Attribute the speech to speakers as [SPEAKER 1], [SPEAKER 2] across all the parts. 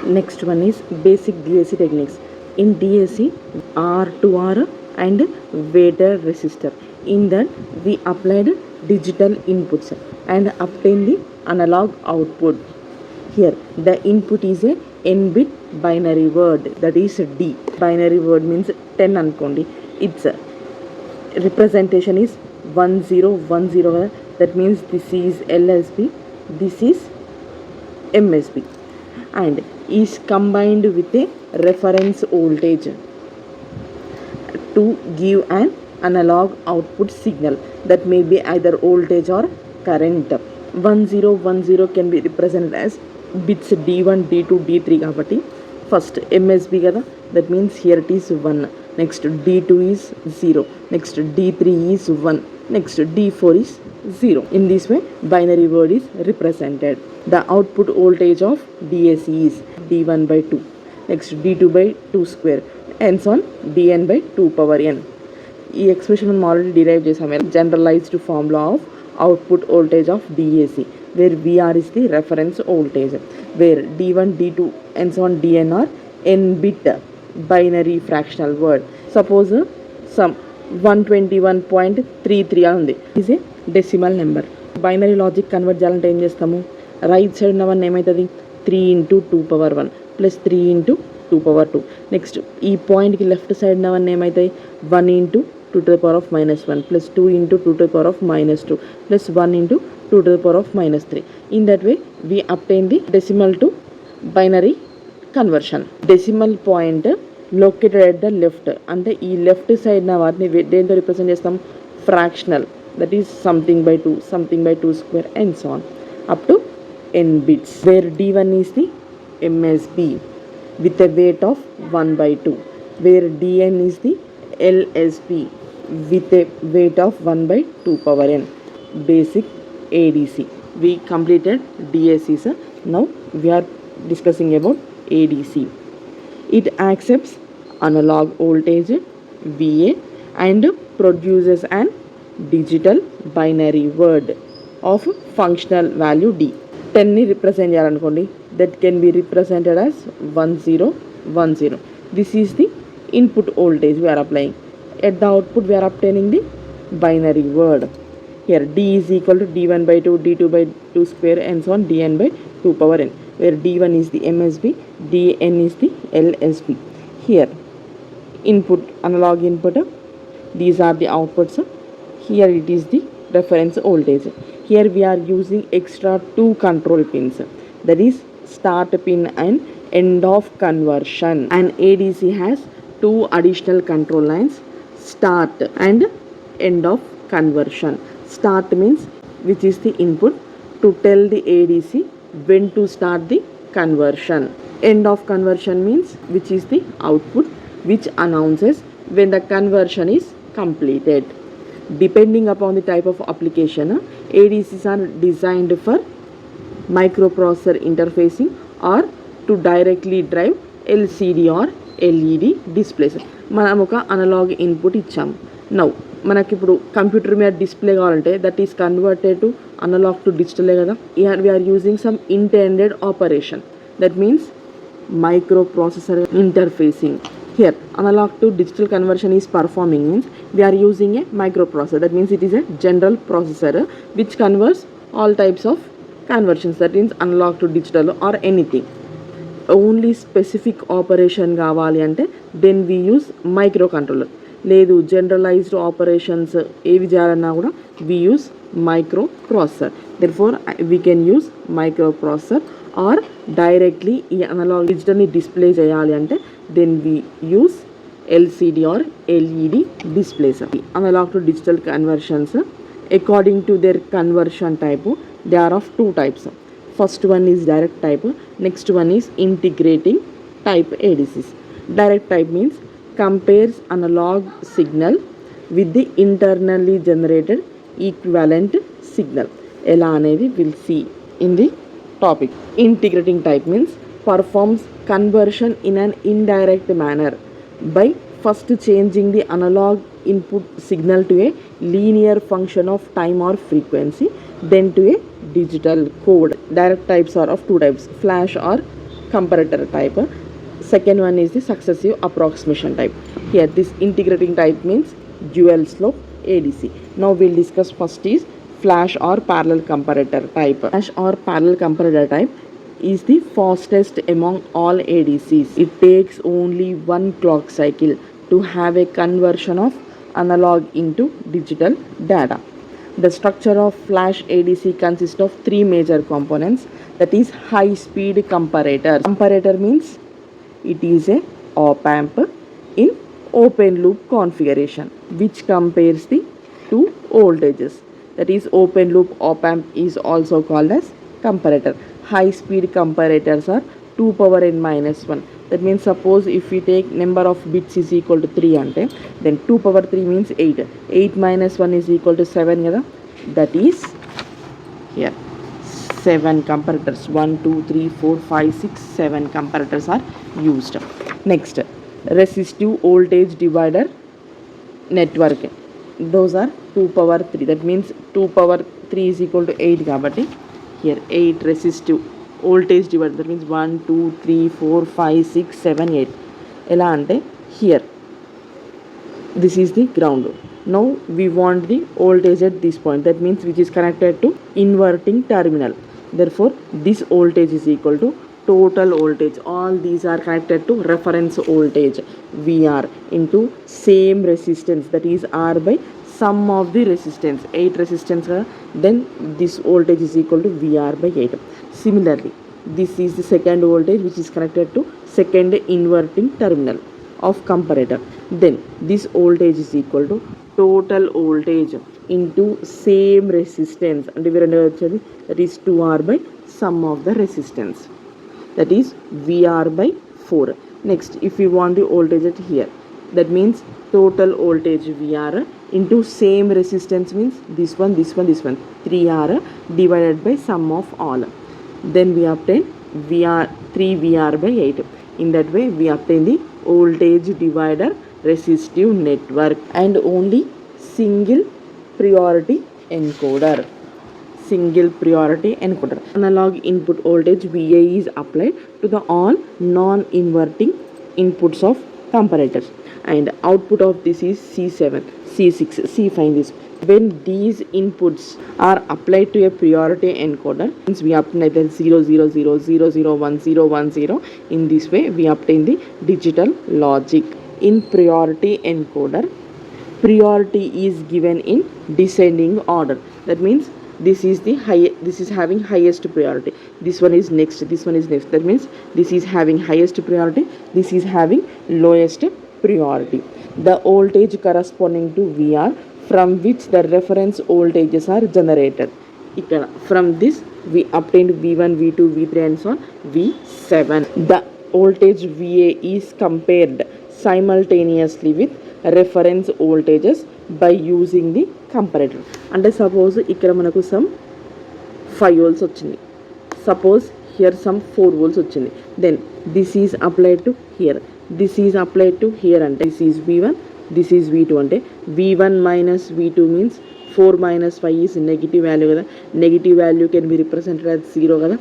[SPEAKER 1] Next one is basic DAC techniques. In DAC, R to R and weighted resistor. In that, we applied digital inputs and obtained the analog output. Here, the input is a n-bit binary word, that is D. Binary word means 10 ankondi. Its representation is 1010. That means this is LSB, this is MSB, and is combined with a reference voltage to give an analog output signal that may be either voltage or current. 1010 can be represented as bits D1, D2, D3 కాబట్టి first MSB కదా, that means here it is 1, next D2 is 0, next D3 is 1, next D4 is 0. In this way binary word is represented. The output voltage of DAC is D1 by 2, next D2 by 2 square and so on Dn by 2 power n. ఈ expression మనం already derive చేసాము. Generalized formula of output voltage of DAC where VR is the reference voltage, where D1, D2 and so on Dn are n-bit binary fractional word. Suppose some 121.33 ఉంది, is a decimal number. Binary logic convert చేయాలంటే ఏం చేస్తాము, right side ఉన్న 1 ఏమవుతుంది 3 into 2 power 1 plus 3 into 2 power 2. Next ఈ పాయింట్కి left side ఉన్న 1 ఏమవుతాయి 1 into 2 to the power of minus 1 plus 2 into 2 to the power of minus 2 plus 1 into 2 to the power of minus 3. In that way we obtain the decimal to binary conversion. Decimal point located at the left, అంటే ఈ left side నా వాటిని దేంతో represent చేస్తాం, fractional, that is something by 2, something by 2 square and so on up to n bits, where D1 is the MSB with a weight of 1 by 2, where Dn is the LSB with a weight of 1 by 2 power n. Basic ADC. We completed DAC, sir. Now we are discussing about ADC. It accepts analog voltage VA and produces an digital binary word of functional value D. 10 ని represent చేయాలనుకోండి, that can be represented as 1010. This is the input voltage we are applying. At the output we are obtaining the binary word. Here D is equal to D1 by 2, D2 by 2 square and so on Dn by 2 power n, where D1 is the MSB, Dn is the LSB. Here input, analog input, these are the outputs. Here it is the reference voltage. Here we are using extra 2 control pins, that is start pin and end of conversion. And ADC has 2 additional control lines, start and end of conversion. Start means which is the input to tell the ADC when to start the conversion. End of conversion means which is the output which announces when the conversion is completed. Depending upon the type of application, ADCs are designed for microprocessor interfacing or to directly drive LCD or LED displays. మనం ఒక analogue input ఇచ్చాము. Now మనకి ఇప్పుడు computer మీద display కావాలంటే that is converted to analog to డిజిటలే కదా. We're using some intended operation, that means microprocessor interfacing. Here analog to digital conversion is performing means we are using a microprocessor, that means it is a general processor which converts all types of conversions, that means analog to digital or anything. Only specific operation కావాలి అంటే then we use microcontroller. లేదు generalized operations ఏవి చేయాలన్నా కూడా we use microprocessor. Therefore we can use microprocessor or directly ఈ analogue డిజిటల్ని display చేయాలి అంటే then we use LCD or LED displays. Analog to digital conversions, according to their conversion type, they are of 2 types. First one is direct type, next one is integrating type ADCs. Direct type means compares analog signal with the internally generated equivalent signal. ఎలా అనేది we'll see in the topic. Integrating type means performs conversion in an indirect manner by first changing the analog input signal to a linear function of time or frequency, then to a digital code. Direct types are of 2 types, flash or comparator type. Second one is the successive approximation type. Here this integrating type means dual slope ADC. Now we'll discuss first is flash or parallel comparator type. Flash or parallel comparator type is the fastest among all ADCs. It takes only one clock cycle to have a conversion of analog into digital data. The structure of flash ADC consists of three major components, that is high speed comparator. Comparator means it is a op-amp in open loop configuration which compares the two voltages. That is open loop op-amp is also called as comparator. High speed comparators are 2 power n minus 1. That means suppose if we take number of bits is equal to 3 ante, then 2 power 3 means 8. 8 minus 1 is equal to 7 kada. That is here 7 comparators. 1, 2, 3, 4, 5, 6, 7 comparators are used. Next, resistive voltage divider network. Those are 2 power 3. That means 2 power 3 is equal to 8 kabatti. Here 8 resistive voltage divider. That means 1, 2, 3, 4, 5, 6, 7, 8. Ela ante here this is the ground. Now we want the voltage at this point. That means which is connected to inverting terminal. Therefore this voltage is equal to total voltage. All these are connected to reference voltage VR into same resistance, that is R by sum of the resistance. 8 resistance, then this voltage is equal to VR by 8. Similarly, this is the second voltage which is connected to second inverting terminal of comparator. Then this voltage is equal to total voltage into same resistance, and that is 2R by sum of the resistance, that is VR by 4. Next, if we want the voltage at here, that means total voltage VR into same resistance means this one, 3R divided by sum of all. Then we obtain VR 3VR by 8. In that way we obtain the voltage divider resistive network. And only single priority encoder. Analog input voltage VA is applied to the all non-inverting inputs of comparators, and output of this is C7, C6, C5. This when these inputs are applied to a priority encoder, means we obtain either 0, 0, 0, 0, 0, 1, 0, 1, 0. In this way we obtain the digital logic. In priority encoder, priority is given in descending order. That means this is having highest priority, this one is next, this one is next. That means this is having highest priority, this is having lowest priority. The voltage corresponding to VR from which the reference voltages are generated. From this we obtained V1, V2, V3 and so on V7. The voltage VA is compared simultaneously with reference voltages by using the comparator. అంటే suppose ఇక్కడ మనకు some 5 volts వచ్చింది, suppose here some 4 volts వచ్చింది. Then this is applied to here, this is applied to here. అంటే this is V1, this is V2. అంటే V1 minus V2 means 4 minus 5 is negative value కదా. Negative value can be represented as 0 కదా.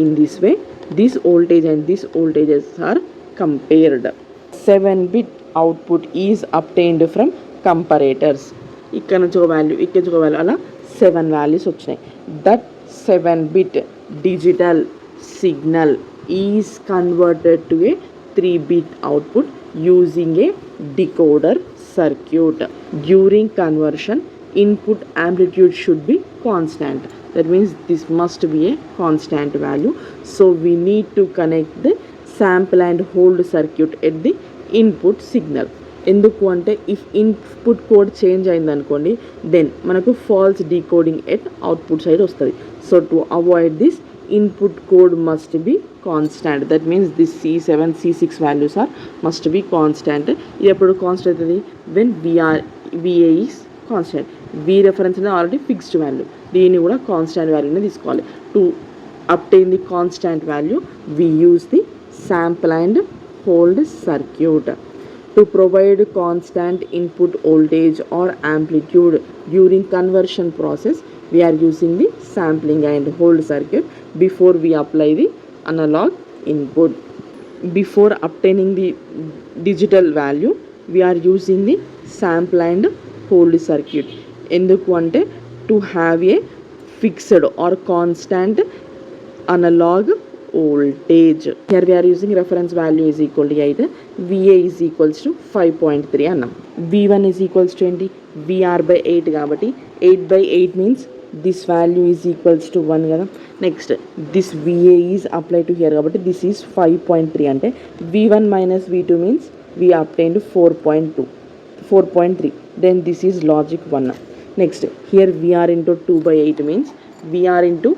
[SPEAKER 1] In this way this voltage and this voltages are compared. 7-bit output is obtained from comparators. ఇక్కడ నుంచి ఒక value, ఇక్కడ నుంచి ఒక value, అలా 7 values వచ్చినాయి. That 7-bit digital signal is converted to a 3-bit output using a decoder circuit. During conversion, input amplitude should be constant. That means this must be a constant value. So we need to connect the sample and hold circuit at the input signal. ఎందుకు అంటే if input code change అయింది అనుకోండి, then మనకు false decoding at output side వస్తుంది. So to avoid this, input code must be constant. That means this C7, C6 values are must be constant. ఇది ఎప్పుడు constant అవుతుంది? When VA is constant. V reference అనేది already fixed value, దీన్ని కూడా constant వాల్యూనే తీసుకోవాలి. To obtain the constant value, we use the sample and hold circuit. To provide constant input voltage or amplitude during conversion process, we are using the sampling and hold circuit before we apply the analog input. Before obtaining the digital value, we are using the sample and hold circuit. ఎందుకు అంటే to have a fixed or constant analog voltage. Here we are using reference value is equal to 8, VA is equals to 5.3 అన్నాం. V1 is equals to ఏంటి, VR by 8 కాబట్టి 8 by 8 means this value is equals to 1 కదా. Next this VA is applied to here కాబట్టి this is 5.3 అంటే V1 minus V2 means we obtained 4.3, then this is logic 1. Next here VR into 2 by 8 means VR into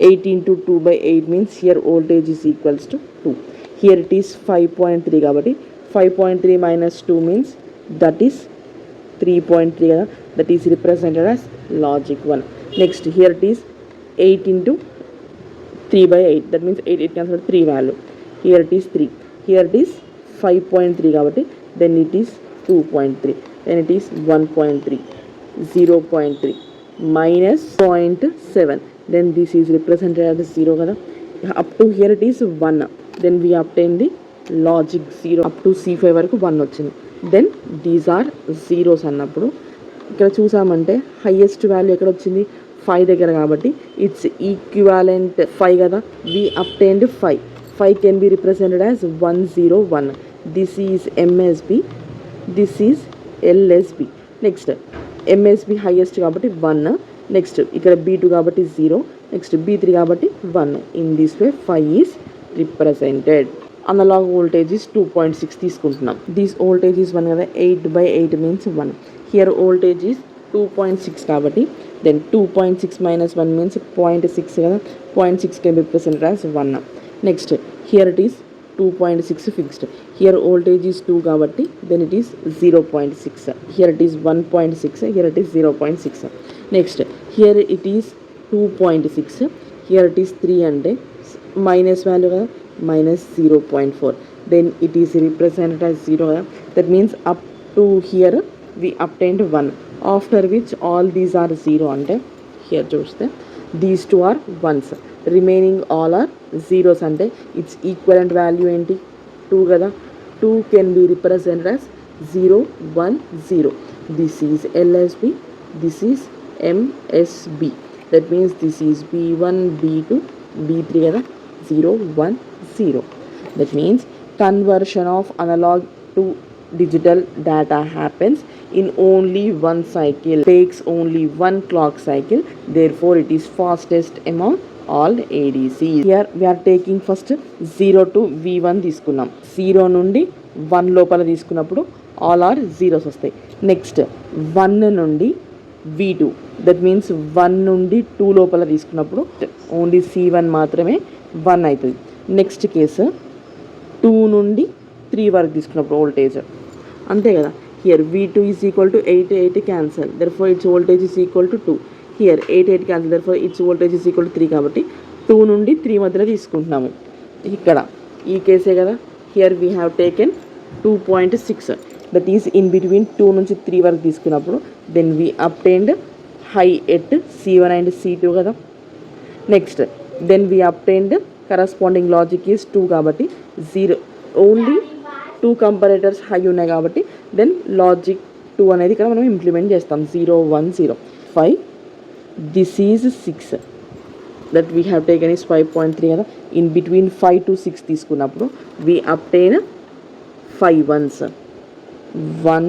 [SPEAKER 1] 8 into 2 by 8 means here voltage is equals to 2. Here it is 5.3 కాబట్టి 5.3 minus 2 means that is 3.3 కదా, that is represented as logic 1. Next here it is 8 into 3 by 8, that means 8 cancel 3 value. Here it is 3, here it is 5.3 కాబట్టి then it is 2.3, then it is 1.3, 0.3 minus 0.7, then this is represented as 0 kada. Up to here it is 1, then we obtain the logic 0 up to C5 వరకు 1 వచ్చింది. then these are zeros అన్నప్పుడు ఇక్కడ చూసామంటే highest value ఎక్కడ వచ్చింది 5 దగ్గర కాబట్టి it's equivalent 5 కదా. we obtained 5 can be represented as 101. this is MSB, this is LSB. Next MSB highest కాబట్టి 1, నెక్స్ట్ ఇక్కడ B2 కాబట్టి 0, నెక్స్ట్ B3 కాబట్టి 1. In this way 5 is represented. Analog voltage is 2.6 తీసుకుంటున్నాం. దిస్ వోల్టేజ్ ఈజ్ 1 కదా, 8 by 8 means 1. Here voltage is 2.6 కాబట్టి then 2.6 minus 1 means 0.6 కదా, 0.6 can be represented as 1. Next here it is 2.6 ఫిక్స్డ్. Here voltage is 2 కాబట్టి then it is 0.6. Here it is 1.6, here it is 0.6. Next here it is 2.6, here it is 3 అంటే minus value కదా, minus 0.4, then it is represented as 0 కదా. That means up to here we obtained 1, after which all these are 0 అంటే here చూస్తే these 2 are 1s, remaining all are 0s అంటే its equivalent value ఏంటి 2 కదా. 2 can be represented as 0, 1, 0. This is LSB, this is MSB. that means this is B1, B2, B3 కదా, 0, 1, 0. that means conversion of analog to digital data happens in only one cycle, takes only one clock cycle, therefore it is fastest among all ADCs. Here we are taking first 0 to V1 తీసుకున్నాం. 0 నుండి 1 లోపల తీసుకున్నప్పుడు all are zeros వస్తాయి. Next 1 నుండి V2, that means 1 నుండి 2 లోపల తీసుకున్నప్పుడు only C1 మాత్రమే 1 అవుతుంది. నెక్స్ట్ కేసు 2 నుండి 3 వరకు తీసుకున్నప్పుడు వోల్టేజ్ అంతే కదా. Here V2 is equal to 8 cancel, therefore it's voltage is equal to 2. Here 8 cancel, therefore it's voltage is equal to 3 కాబట్టి 2 నుండి 3 మధ్యలో తీసుకుంటున్నాము. ఇక్కడ ఈ కేసే కదా. Here we have taken 2.6, that is in between 2 నుంచి 3 వరకు తీసుకున్నప్పుడు then we obtained high at C1 and C2 కదా. Next then we obtained corresponding logic is 2 కాబట్టి 0, ఓన్లీ 2 కంపారేటర్స్ హై ఉన్నాయి కాబట్టి దెన్ లాజిక్ 2 అనేది ఇక్కడ మనం ఇంప్లిమెంట్ చేస్తాం. 0, 1, 0. 5, this is 6, that we have taken is 5.3 కదా. ఇన్ బిట్వీన్ 5 to 6 తీసుకున్నప్పుడు వీ అప్టైన్ 5 ones, 1,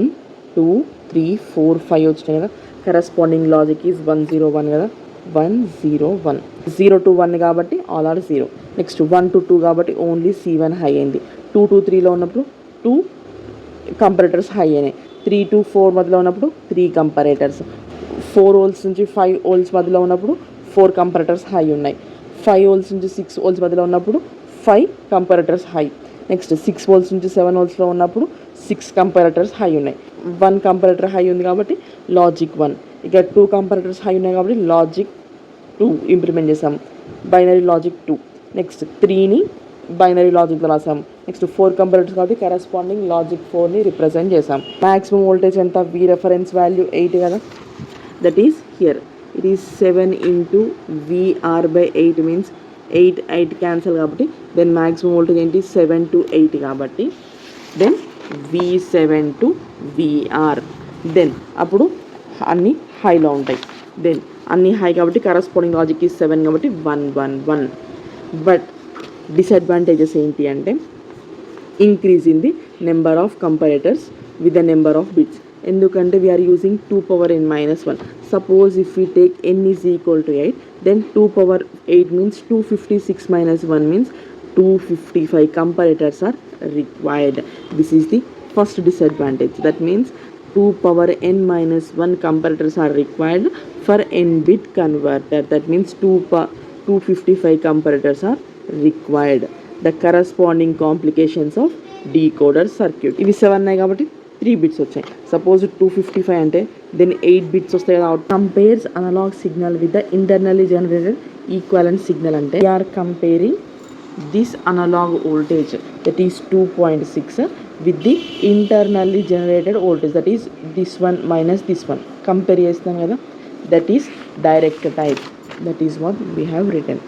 [SPEAKER 1] 2, 3, 4, 5 వచ్చినాయి కదా. కరస్పాండింగ్ లాజిక్ ఈజ్ 101 కదా, 101. 0 to 1 కాబట్టి ఆల్ ఆర్ 0. నెక్స్ట్ 1 to 2 కాబట్టి ఓన్లీ C1 హై అయింది. 2 to 3లో ఉన్నప్పుడు 2 కంపారేటర్స్ హై అయినాయి. 3 to 4 మధ్యలో ఉన్నప్పుడు 3 కంపారేటర్స్. 4 volts నుంచి 5 volts మధ్యలో ఉన్నప్పుడు 4 కంపారేటర్స్ హై ఉన్నాయి. 5 volts నుంచి 6 volts మధ్యలో ఉన్నప్పుడు 5 కంపారేటర్స్ హై. నెక్స్ట్ 6 volts నుంచి 7 voltsలో ఉన్నప్పుడు 6 కంపారేటర్స్ హై ఉన్నాయి. 1 కంపారేటర్ హై ఉంది కాబట్టి లాజిక్ 1. ఇక 2 కంపారేటర్స్ హై ఉన్నాయి కాబట్టి లాజిక్ 2 ఇంప్లిమెంట్ చేసాం. Binary logic 2. నెక్స్ట్ 3ని బైనరీ లాజిక్లో రాసాం. నెక్స్ట్ 4 కంపారేటర్స్ కాబట్టి కరస్పాండింగ్ లాజిక్ 4ని రిప్రజెంట్ చేసాం. మ్యాక్సిమం వోల్టేజ్ ఎంత, V రెఫరెన్స్ వాల్యూ 8 కదా, that is here it is 7 into VR by 8 means 8 cancel కాబట్టి దెన్ మ్యాక్సిమం వోల్టేజ్ ఏంటి 7 to 8 కాబట్టి then V7 to VR. Then అప్పుడు అన్ని హైలో ఉంటాయి. దెన్ అన్ని హై కాబట్టి కరస్పాండింగ్ లాజిక్ ఈ 7 కాబట్టి 111. బట్ డిసడ్వాంటేజెస్ ఏంటి అంటే increase in the number of comparators with the number of bits. ఎందుకంటే we're using 2 power n minus 1. Suppose if we take n is equal to 8, then 2 power 8 means 256 minus 1 means 255 comparators are required. This is the first disadvantage. That means 2 power n minus 1 comparators are required for n bit converter. That means 255 comparators are required. The corresponding complications of decoder circuit. ఇవి 7 ఉన్నాయి కాబట్టి 3 bits వచ్చాయి. Suppose 255 అంటే then 8 bits వస్తాయి కదా. Compares analog signal with the internally generated equivalent signal అంటే we're comparing this analog voltage that is 2.6 with the internally generated voltage, that is this one minus this one, compare చేస్తాం కదా, that is direct type. That is what we have written.